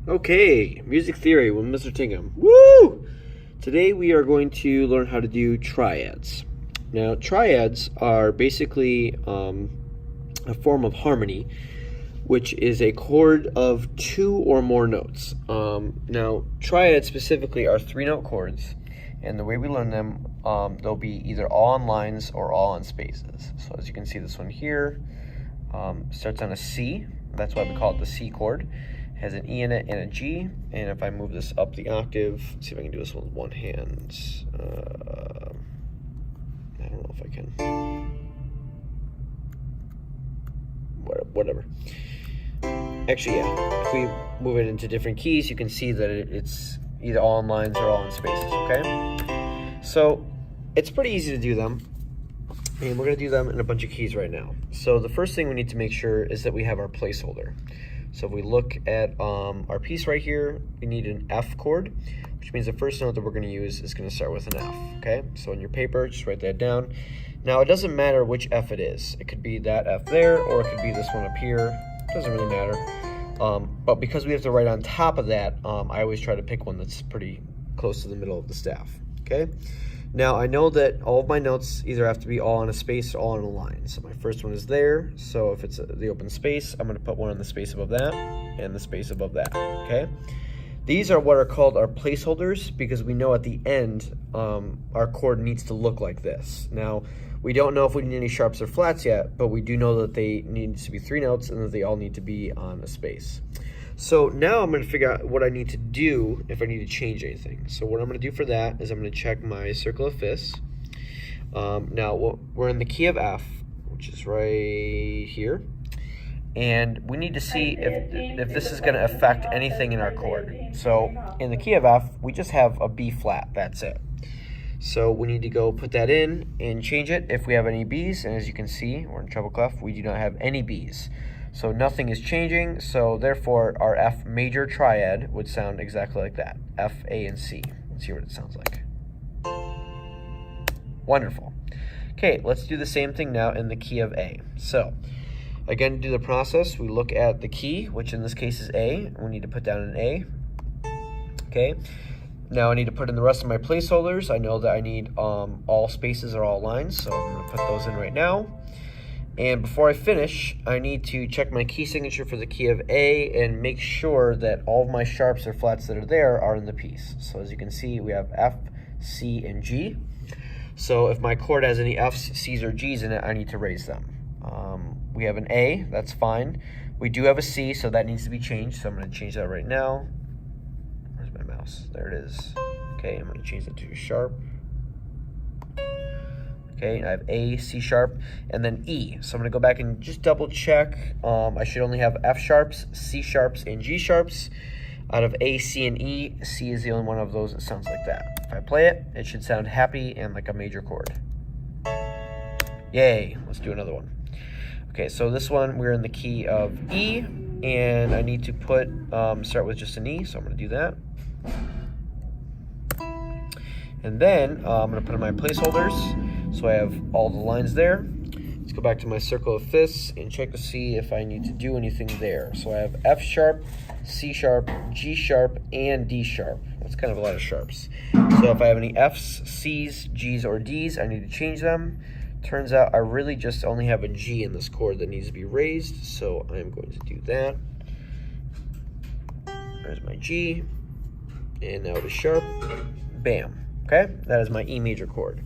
Okay, music theory with Mr. Tingham. Woo! Today we are going to learn how to do triads. Now, triads are basically a form of harmony, which is a chord of two or more notes. Now, triads specifically are 3-note chords, and the way we learn them, they'll be either all on lines or all on spaces. So as you can see, this one here starts on a C. That's why we call it the C chord. Has an E in it and a G, and if I move this up the octave, let's see if I can do this with one hand. I don't know if I can. Whatever. Actually, yeah. If we move it into different keys, you can see that it's either all on lines or all in spaces, okay? So it's pretty easy to do them, and we're going to do them in a bunch of keys right now. So the first thing we need to make sure is that we have our placeholder. So if we look at our piece right here, we need an F chord, which means the first note that we're going to use is going to start with an F, okay? So on your paper, just write that down. Now, it doesn't matter which F it is. It could be that F there, or it could be this one up here. It doesn't really matter. But because we have to write on top of that, I always try to pick one that's pretty close to the middle of the staff, okay? Now, I know that all of my notes either have to be all on a space or all on a line. So my first one is there. So if it's the open space, I'm going to put one on the space above that and the space above that, okay? These are what are called our placeholders because we know at the end our chord needs to look like this. Now, we don't know if we need any sharps or flats yet, but we do know that they need to be 3 notes and that they all need to be on a space. So now I'm going to figure out what I need to do if I need to change anything. So what I'm going to do for that is I'm going to check my circle of fifths. Now we're in the key of F, which is right here. And we need to see if this is going to affect anything in our chord. So in the key of F, we just have a B flat, that's it. So we need to go put that in and change it if we have any Bs. And as you can see, we're in treble clef, we do not have any Bs. So nothing is changing, so therefore our F major triad would sound exactly like that. F, A, and C. Let's see what it sounds like. Wonderful. Okay, let's do the same thing now in the key of A. So, again, to do the process, we look at the key, which in this case is A. We need to put down an A. Okay. Now I need to put in the rest of my placeholders. I know that I need all spaces or all lines, so I'm going to put those in right now. And before I finish, I need to check my key signature for the key of A and make sure that all of my sharps or flats that are there are in the piece. So as you can see, we have F, C, and G. So if my chord has any Fs, Cs, or Gs in it, I need to raise them. We have an A, that's fine. We do have a C, so that needs to be changed. So I'm going to change that right now. Where's my mouse? There it is. Okay, I'm going to change that to a sharp. Okay, I have A, C sharp, and then E. So I'm going to go back and just double check. I should only have F sharps, C sharps, and G sharps. Out of A, C, and E, C is the only one of those that sounds like that. If I play it, it should sound happy and like a major chord. Yay, let's do another one. Okay, so this one we're in the key of E, and I need to put, start with just an E, so I'm going to do that. And then I'm going to put in my placeholders. So I have all the lines there. Let's go back to my circle of fifths and check to see if I need to do anything there. So I have F sharp, C sharp, G sharp, and D sharp. That's kind of a lot of sharps. So if I have any Fs, Cs, Gs, or Ds, I need to change them. Turns out I really just only have a G in this chord that needs to be raised, so I'm going to do that. There's my G, and now it is sharp. Bam. Okay, that is my E major chord.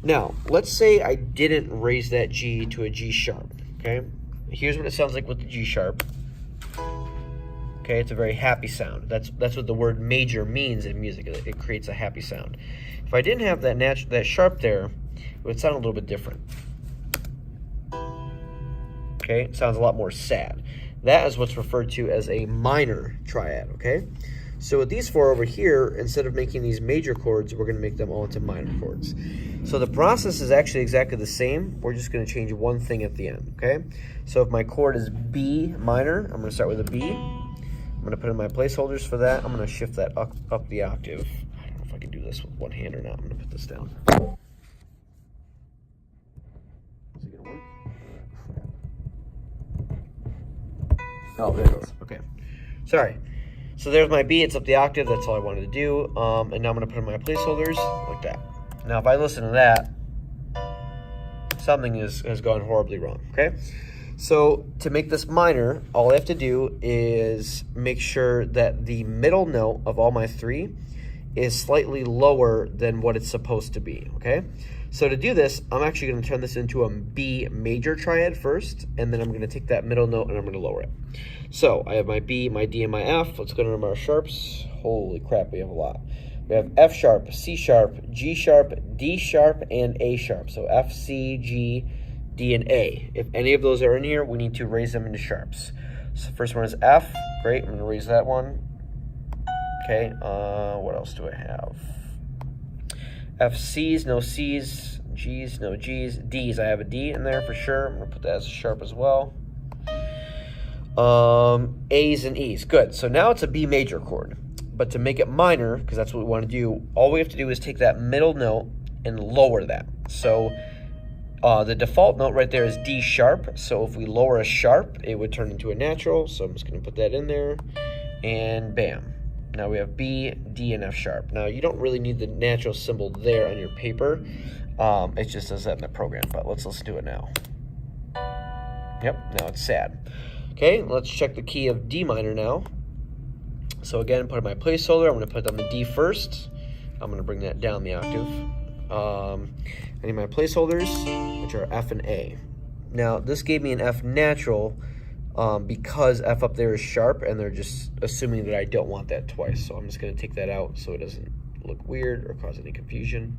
Now, let's say I didn't raise that G to a G sharp, okay? Here's what it sounds like with the G sharp. Okay, it's a very happy sound. That's what the word major means in music. It creates a happy sound. If I didn't have that sharp there, it would sound a little bit different. Okay, it sounds a lot more sad. That is what's referred to as a minor triad, okay? So with these 4 over here, instead of making these major chords, we're going to make them all into minor chords. So the process is actually exactly the same. We're just going to change one thing at the end, okay? So if my chord is B minor, I'm going to start with a B. I'm going to put in my placeholders for that. I'm going to shift that up the octave. I don't know if I can do this with one hand or not. I'm going to put this down. Is it going to work? Oh, there it goes. Okay. Sorry. So there's my B, it's up the octave, that's all I wanted to do. And now I'm gonna put in my placeholders like that. Now if I listen to that, something has gone horribly wrong, okay? So to make this minor, all I have to do is make sure that the middle note of all my 3 is slightly lower than what it's supposed to be, okay? So to do this, I'm actually gonna turn this into a B major triad first, and then I'm gonna take that middle note and I'm gonna lower it. So I have my B, my D, and my F. Let's go to our sharps. Holy crap, we have a lot. We have F sharp, C sharp, G sharp, D sharp, and A sharp. So F, C, G, D, and A. If any of those are in here, we need to raise them into sharps. So the first one is F. Great, I'm gonna raise that one. Okay, what else do I have? F, C's, no C's, G's, no G's, D's, I have a D in there for sure. I'm gonna put that as a sharp as well. A's and E's, good. So now it's a B major chord, but to make it minor, because that's what we want to do, all we have to do is take that middle note and lower that. So the default note right there is D sharp, so if we lower a sharp, it would turn into a natural, so I'm just gonna put that in there, and bam. Now we have B, D, and F sharp. Now you don't really need the natural symbol there on your paper, it just does that in the program, but let's listen to it now. Yep, now it's sad. Okay, let's check the key of D minor now. So again, put in my placeholder. I'm going to put it on the D first. I'm going to bring that down the octave. I need my placeholders, which are F and A. Now, this gave me an F natural because F up there is sharp, and they're just assuming that I don't want that twice. So I'm just going to take that out so it doesn't look weird or cause any confusion.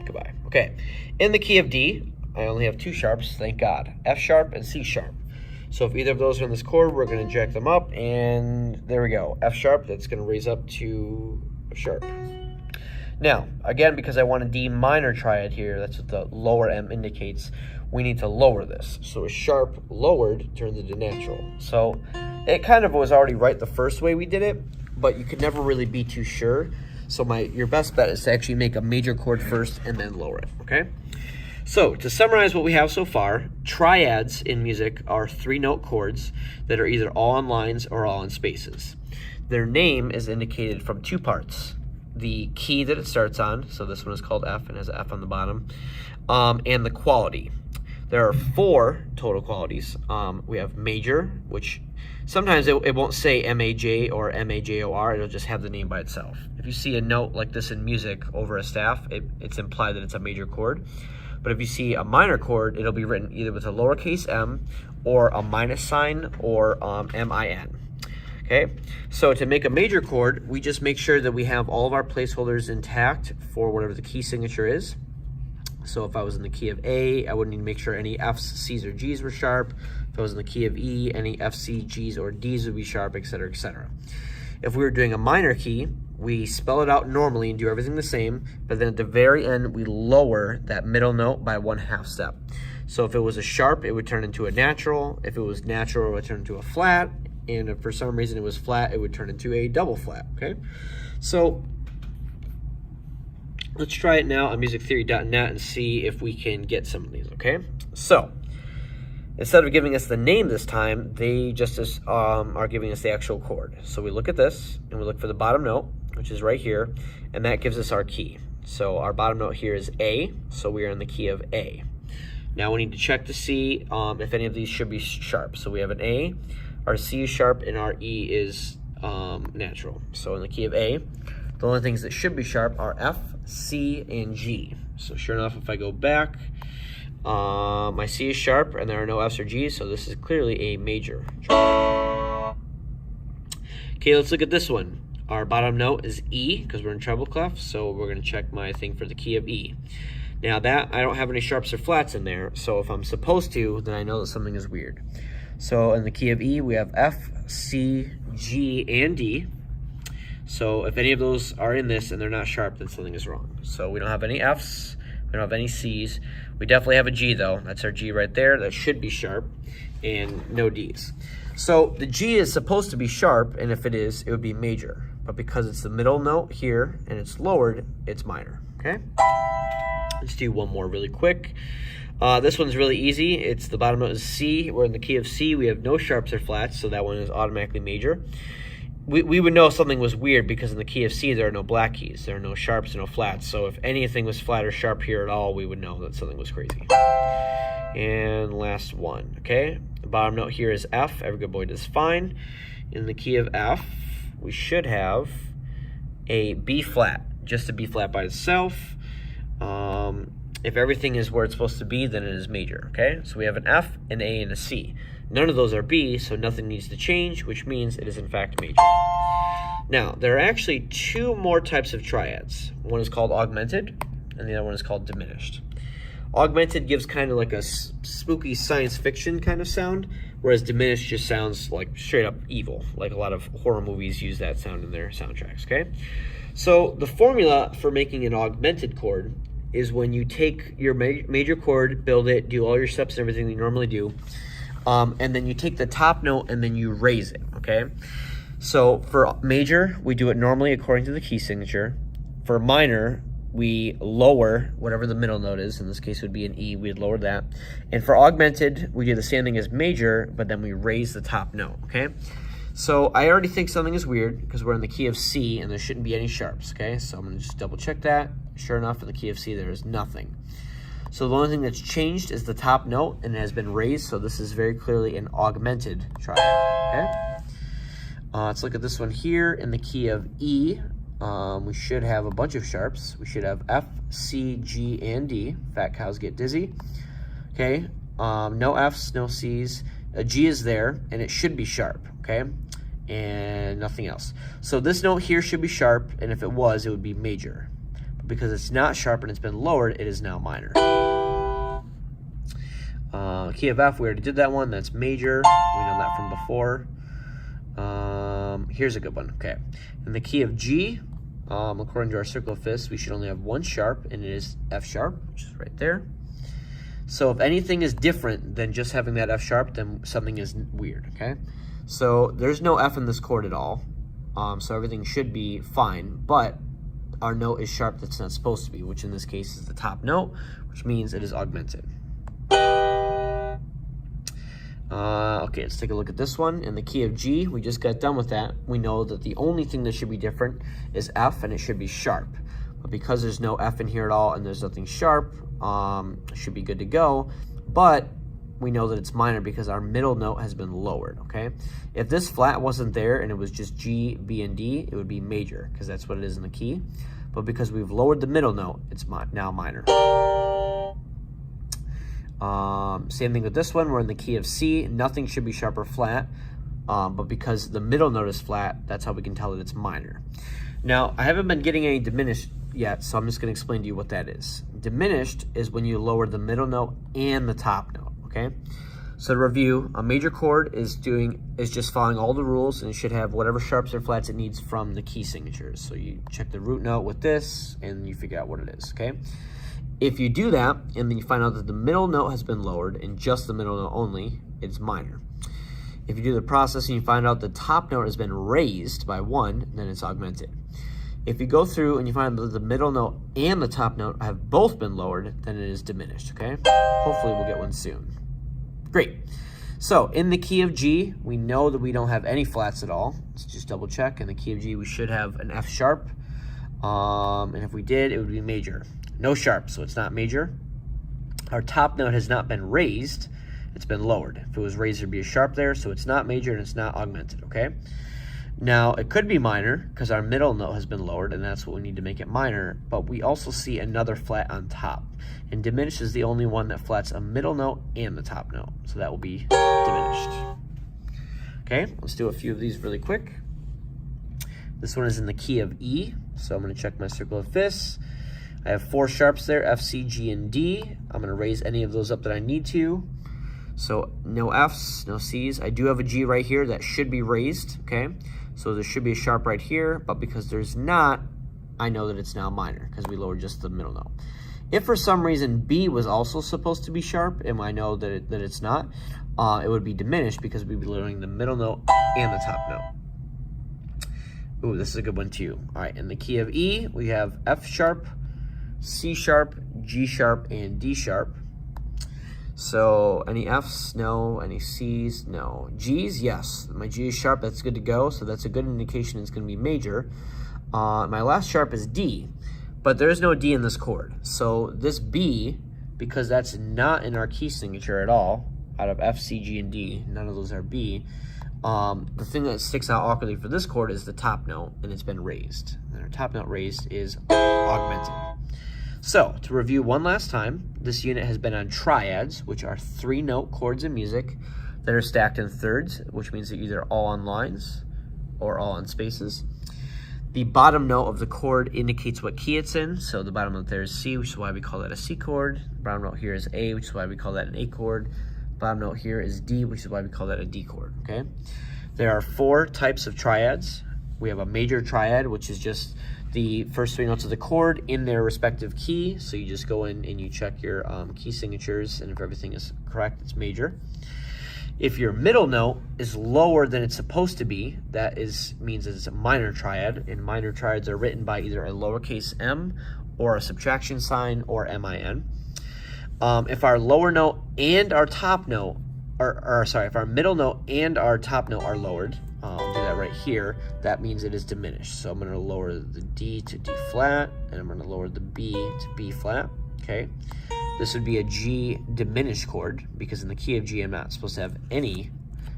Goodbye. Okay, in the key of D, I only have 2 sharps, thank God. F sharp and C sharp. So if either of those are in this chord, we're going to jack them up, and there we go. F sharp, that's going to raise up to a sharp. Now, again, because I want a D minor triad here, that's what the lower M indicates, we need to lower this. So a sharp lowered turns into natural. So it kind of was already right the first way we did it, but you could never really be too sure. So your best bet is to actually make a major chord first and then lower it, okay? So to summarize what we have so far, triads in music are 3-note chords that are either all on lines or all on spaces. Their name is indicated from 2 parts. The key that it starts on, so this one is called F and has an F on the bottom, and the quality. There are 4 total qualities. We have major, which sometimes it won't say M-A-J or M-A-J-O-R, it'll just have the name by itself. If you see a note like this in music over a staff, it's implied that it's a major chord. But if you see a minor chord, it'll be written either with a lowercase m or a minus sign or M-I-N. Okay, so to make a major chord, we just make sure that we have all of our placeholders intact for whatever the key signature is. So if I was in the key of A, I would need to make sure any F's, C's, or G's were sharp. If I was in the key of E, any F, C, G's, or D's would be sharp, etc., etc. If we were doing a minor key, we spell it out normally and do everything the same, but then at the very end, we lower that middle note by 1/2 step. So if it was a sharp, it would turn into a natural. If it was natural, it would turn into a flat. And if for some reason it was flat, it would turn into a double flat, okay? So let's try it now on musictheory.net and see if we can get some of these, okay? So instead of giving us the name this time, they just are giving us the actual chord. So we look at this, and we look for the bottom note, which is right here, and that gives us our key. So our bottom note here is A, so we are in the key of A. Now we need to check to see if any of these should be sharp. So we have an A, our C is sharp, and our E is natural. So in the key of A, the only things that should be sharp are F, C, and G. So sure enough, if I go back, my C is sharp, and there are no F's or G's, so this is clearly a major. Okay, let's look at this one. Our bottom note is E, because we're in treble clef, so we're going to check my thing for the key of E. Now that, I don't have any sharps or flats in there, so if I'm supposed to, then I know that something is weird. So in the key of E, we have F, C, G, and D. So if any of those are in this and they're not sharp, then something is wrong. So we don't have any F's, we don't have any C's. We definitely have a G though. That's our G right there. That should be sharp, and no D's. So the G is supposed to be sharp, and if it is, it would be major. But because it's the middle note here and it's lowered, it's minor, okay? Let's do one more really quick. This one's really easy. It's the bottom note is C. We're in the key of C. We have no sharps or flats, so that one is automatically major. We would know something was weird because in the key of C there are no black keys. There are no sharps, no flats. So if anything was flat or sharp here at all, we would know that something was crazy. And last one, okay? The bottom note here is F. Every good boy does fine. In the key of F, we should have a B flat, just a B flat by itself. If everything is where it's supposed to be, then it is major, okay? So we have an F, an A, and a C. None of those are B, so nothing needs to change, which means it is in fact major. Now, there are actually two more types of triads. One is called augmented, and the other one is called diminished. Augmented gives kind of like a spooky science fiction kind of sound, whereas diminished just sounds like straight up evil, like a lot of horror movies use that sound in their soundtracks, okay? So the formula for making an augmented chord is when you take your major chord, build it, do all your steps and everything you normally do, and then you take the top note and then you raise it, okay? So for major, we do it normally according to the key signature. For minor, we lower whatever the middle note is. In this case, it would be an E. We'd lower that. And for augmented, we do the same thing as major, but then we raise the top note, okay? So I already think something is weird because we're in the key of C and there shouldn't be any sharps, okay? So I'm gonna just double check that. Sure enough, in the key of C, there is nothing. So the only thing that's changed is the top note and it has been raised, so this is very clearly an augmented triad, okay? Let's look at this one here in the key of E. We should have a bunch of sharps. We should have F, C, G, and D. Fat cows get dizzy. Okay, no Fs, no Cs. A G is there, and it should be sharp, okay? And nothing else. So this note here should be sharp, and if it was, it would be major. But because it's not sharp and it's been lowered, it is now minor. Key of F, we already did that one. That's major. We know that from before. Here's a good one, okay. In the key of G, according to our circle of fifths, we should only have one sharp, and it is F sharp, which is right there. So if anything is different than just having that F sharp, then something is weird, okay? So there's no F in this chord at all, so everything should be fine, but our note is sharp that's not supposed to be, which in this case is the top note, which means it is augmented. Okay, let's take a look at this one. In the key of G, we just got done with that. We know that the only thing that should be different is F, and it should be sharp. But because there's no F in here at all and there's nothing sharp, it should be good to go. But we know that it's minor because our middle note has been lowered, okay? If this flat wasn't there and it was just G, B, and D, it would be major because that's what it is in the key. But because we've lowered the middle note, it's now minor. Same thing with this one. We're in the key of C. Nothing should be sharp or flat, but because the middle note is flat, that's how we can tell that it's minor. Now, I haven't been getting any diminished yet, so I'm just going to explain to you what that is. Diminished is when you lower the middle note and the top note, okay? So to review, a major chord is just following all the rules, and it should have whatever sharps or flats it needs from the key signatures. So you check the root note with this, and you figure out what it is, okay? If you do that, and then you find out that the middle note has been lowered, and just the middle note only, it's minor. If you do the process and you find out the top note has been raised by 1, then it's augmented. If you go through and you find that the middle note and the top note have both been lowered, then it is diminished, okay? Hopefully we'll get one soon. Great. So in the key of G, we know that we don't have any flats at all. Let's just double check. In the key of G, we should have an F sharp. And if we did, it would be major. No sharp, so it's not major. Our top note has not been raised. It's been lowered. If it was raised, there'd be a sharp there, so it's not major and it's not augmented, okay? Now, it could be minor because our middle note has been lowered, and that's what we need to make it minor, but we also see another flat on top. And diminished is the only one that flats a middle note and the top note, so that will be diminished. Okay, let's do a few of these really quick. This one is in the key of E, so I'm going to check my circle of fifths. I have 4 sharps there, F, C, G, and D. I'm going to raise any of those up that I need to. So no Fs, no Cs. I do have a G right here that should be raised, okay? So there should be a sharp right here, but because there's not, I know that it's now minor because we lowered just the middle note. If for some reason B was also supposed to be sharp, and I know that it's not, it would be diminished because we'd be lowering the middle note and the top note. Ooh, this is a good one too. All right, in the key of E, we have F sharp, C sharp, G sharp, and D sharp. So any Fs? No. Any Cs? No. Gs? Yes. My G is sharp. That's good to go. So that's a good indication it's going to be major. My last sharp is D, but there's no D in this chord. So this B, because that's not in our key signature at all, out of F, C, G, and D, none of those are B. The thing that sticks out awkwardly for this chord is the top note, and it's been raised. And our top note raised is augmented. So, to review one last time, this unit has been on triads, which are 3-note chords in music that are stacked in thirds, which means they're either all on lines or all on spaces. The bottom note of the chord indicates what key it's in, so the bottom note there is C, which is why we call that a C chord. The bottom note here is A, which is why we call that an A chord. Bottom note here is D, which is why we call that a D chord, okay? There are 4 types of triads. We have a major triad, which is just the first 3 notes of the chord in their respective key. So you just go in and you check your key signatures, and if everything is correct, it's major. If your middle note is lower than it's supposed to be, that means it's a minor triad, and minor triads are written by either a lowercase m or a subtraction sign or min. If our lower note and our top note, if our middle note and our top note are lowered, I'll do that right here, that means it is diminished. So I'm going to lower the D to D flat, and I'm going to lower the B to B flat, okay? This would be a G diminished chord, because in the key of G, I'm not supposed to have any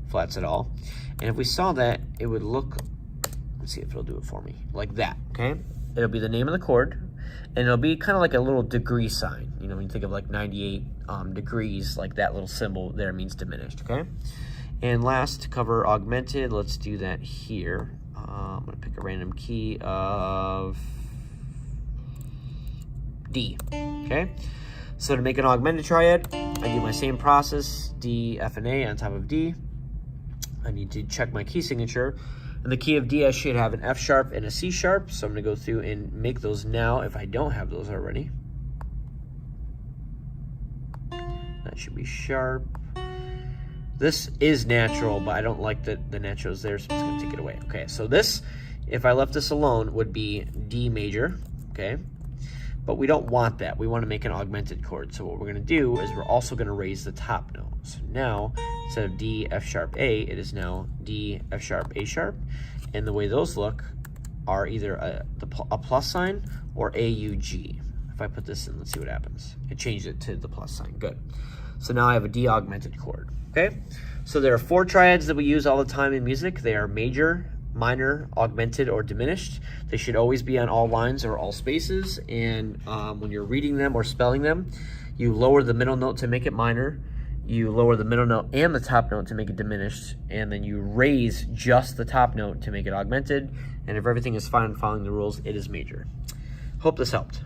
flats at all. And if we saw that, it would look, let's see if it'll do it for me, like that, okay? It'll be the name of the chord, and it'll be kind of like a little degree sign. You know, when you think of like 98 degrees, like that little symbol there means diminished, okay? And last, to cover augmented, let's do that here. I'm going to pick a random key of D, okay? So to make an augmented triad, I do my same process, D, F, and A on top of D. I need to check my key signature. In the key of D, I should have an F sharp and a C sharp, so I'm going to go through and make those now if I don't have those already. That should be sharp. This is natural, but I don't like that the natural is there, so I'm just going to take it away. Okay, so this, if I left this alone, would be D major, okay? But we don't want that. We want to make an augmented chord. So what we're going to do is we're also going to raise the top note. So now, instead of D, F sharp, A, it is now D, F sharp, A sharp. And the way those look are either a plus sign or AUG. If I put this in, let's see what happens. It changed it to the plus sign. Good. So now I have a D augmented chord. Okay? So there are 4 triads that we use all the time in music. They are major, minor, augmented, or diminished. They should always be on all lines or all spaces. And when you're reading them or spelling them, you lower the middle note to make it minor. You lower the middle note and the top note to make it diminished. And then you raise just the top note to make it augmented. And if everything is fine and following the rules, it is major. Hope this helped.